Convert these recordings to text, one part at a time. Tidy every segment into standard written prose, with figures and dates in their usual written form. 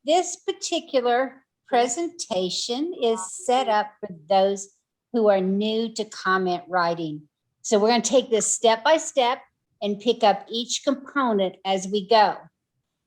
This particular presentation is set up for those who are new to comment writing. So we're going to take this step by step and pick up each component as we go.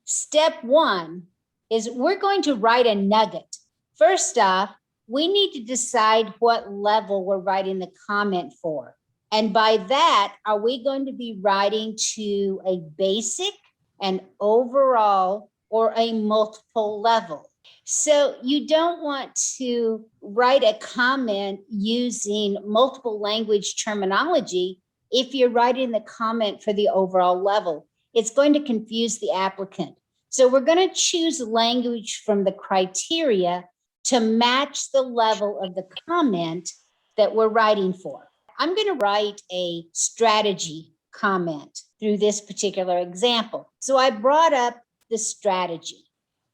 Step one is we're going to write a nugget. First off, we need to decide what level we're writing the comment for. And by that, are we going to be writing to a basic, an overall, or a multiple level? So you don't want to write a comment using multiple language terminology if you're writing the comment for the overall level. It's going to confuse the applicant. So we're going to choose language from the criteria to match the level of the comment that we're writing for. I'm going to write a strategy comment through this particular example. So I brought up the strategy.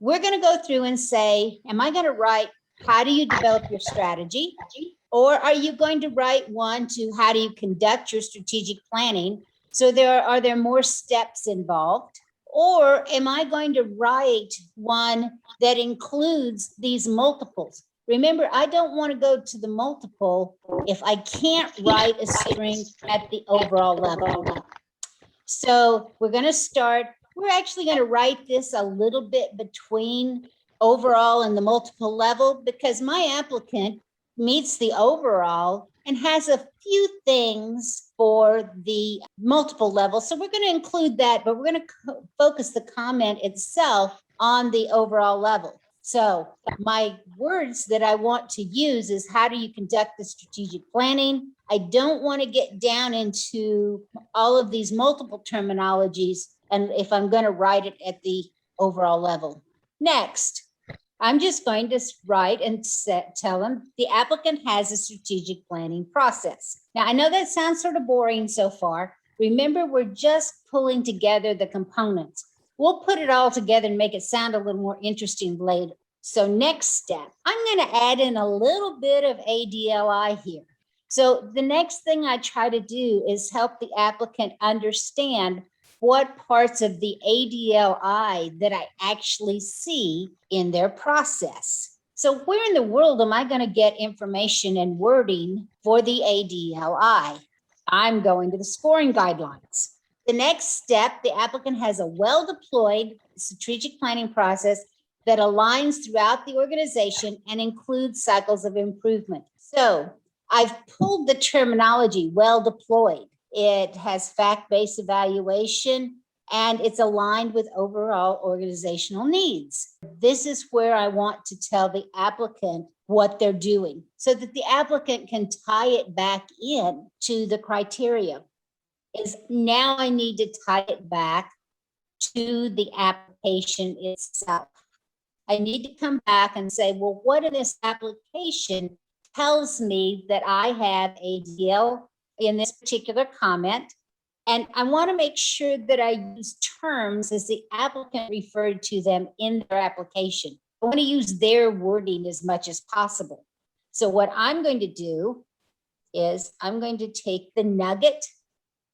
We're going to go through and say, am I going to write, how do you develop your strategy? Or are you going to write one to how do you conduct your strategic planning? So are there more steps involved? Or am I going to write one that includes these multiples? Remember, I don't want to go to the multiple if I can't write a string at the overall level. So we're going to start. We're actually going to write this a little bit between overall and the multiple level because my applicant meets the overall and has a few things for the multiple level. So we're going to include that, but we're going to focus the comment itself on the overall level. So my words that I want to use is how do you conduct the strategic planning? I don't want to get down into all of these multiple terminologies and if I'm going to write it at the overall level. Next, I'm just going to write and tell them the applicant has a strategic planning process. Now, I know that sounds sort of boring so far. Remember, we're just pulling together the components. We'll put it all together and make it sound a little more interesting later. So next step, I'm going to add in a little bit of ADLI here. So the next thing I try to do is help the applicant understand what parts of the ADLI that I actually see in their process. So where in the world am I going to get information and wording for the ADLI? I'm going to the scoring guidelines. The next step, the applicant has a well-deployed strategic planning process that aligns throughout the organization and includes cycles of improvement. So I've pulled the terminology well-deployed. It has fact-based evaluation, and it's aligned with overall organizational needs. This is where I want to tell the applicant what they're doing so that the applicant can tie it back in to the criteria. Is now I need to tie it back to the application itself. I need to come back and say, well, what in this application tells me that I have ADL in this particular comment? And I want to make sure that I use terms as the applicant referred to them in their application. I want to use their wording as much as possible. So what I'm going to do is I'm going to take the nugget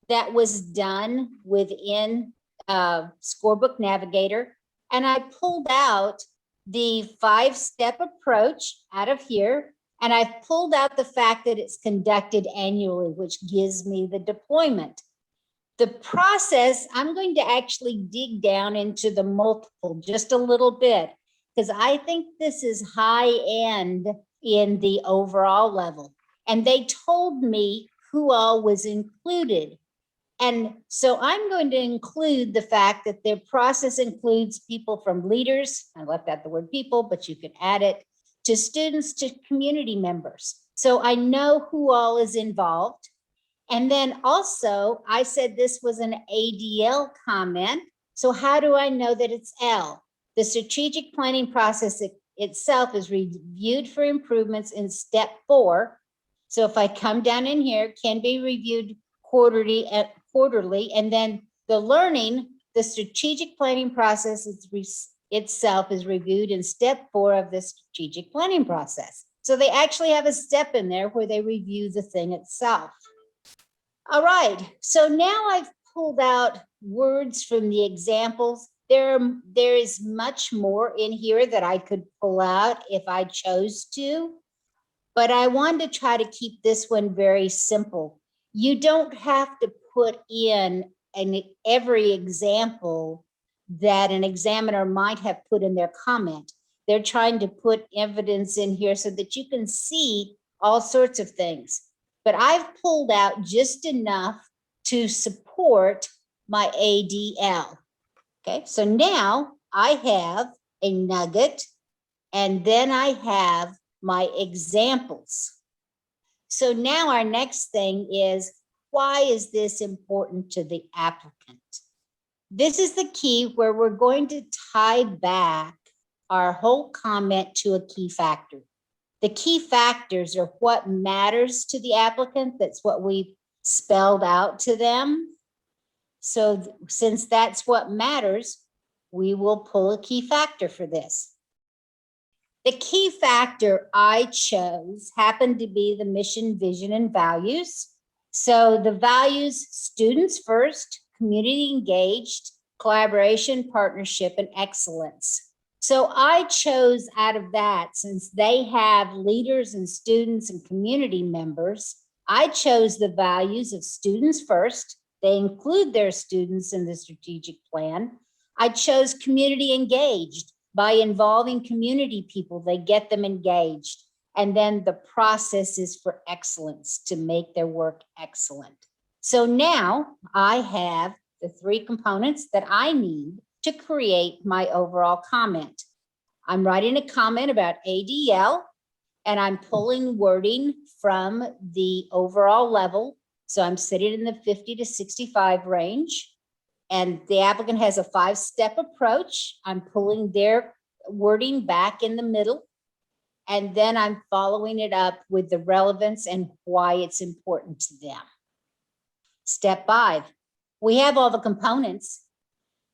that was done within Scorebook Navigator, and I pulled out the 5-step approach out of here, and I've pulled out the fact that it's conducted annually, which gives me the deployment. The process, I'm going to actually dig down into the multiple just a little bit, because I think this is high end in the overall level. And they told me who all was included. And so I'm going to include the fact that their process includes people from leaders, I left out the word people, but you can add it, to students, to community members. So I know who all is involved. And then also I said this was an ADL comment. So how do I know that it's L? The strategic planning process itself is reviewed for improvements in step 4. So if I come down in here, can be reviewed quarterly, and then the learning, the strategic planning process itself is reviewed in step 4 of the strategic planning process. So they actually have a step in there where they review the thing itself. All right, so now I've pulled out words from the examples There is much more in here that I could pull out if I chose to, but I wanted to try to keep this one very simple. You don't have to put in every example that an examiner might have put in their comment. They're trying to put evidence in here so that you can see all sorts of things. But I've pulled out just enough to support my ADL. Okay, so now I have a nugget, and then I have my examples. So now our next thing is, why is this important to the applicant? This is the key where we're going to tie back our whole comment to a key factor. The key factors are what matters to the applicant. That's what we spelled out to them. So since that's what matters, we will pull a key factor for this. The key factor I chose happened to be the mission, vision, and values. So the values: students first, community engaged, collaboration, partnership, and excellence. So I chose out of that, since they have leaders and students and community members, I chose the values of students first. They include their students in the strategic plan. I chose community engaged. By involving community people, they get them engaged. And then the process is for excellence, to make their work excellent. So now I have the three components that I need to create my overall comment. I'm writing a comment about ADL, and I'm pulling wording from the overall level. So I'm sitting in the 50 to 65 range. And the applicant has a 5-step approach. I'm pulling their wording back in the middle. And then I'm following it up with the relevance and why it's important to them. Step 5, we have all the components.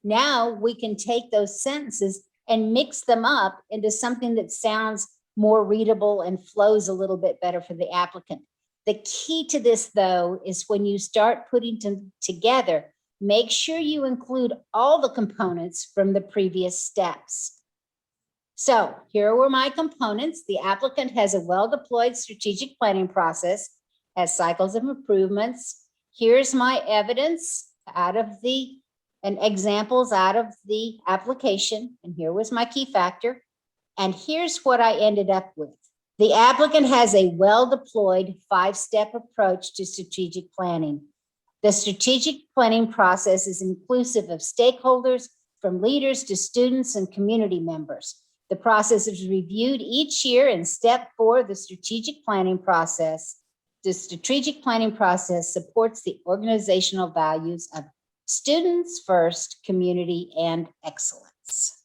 Now we can take those sentences and mix them up into something that sounds more readable and flows a little bit better for the applicant. The key to this, though, is when you start putting them together, make sure you include all the components from the previous steps. So here were my components. The applicant has a well-deployed strategic planning process, has cycles of improvements. Here's my evidence out of and examples out of the application. And here was my key factor. And here's what I ended up with. The applicant has a well-deployed 5-step approach to strategic planning. The strategic planning process is inclusive of stakeholders, from leaders to students and community members. The process is reviewed each year in step 4, the strategic planning process. The strategic planning process supports the organizational values of students first, community, and excellence.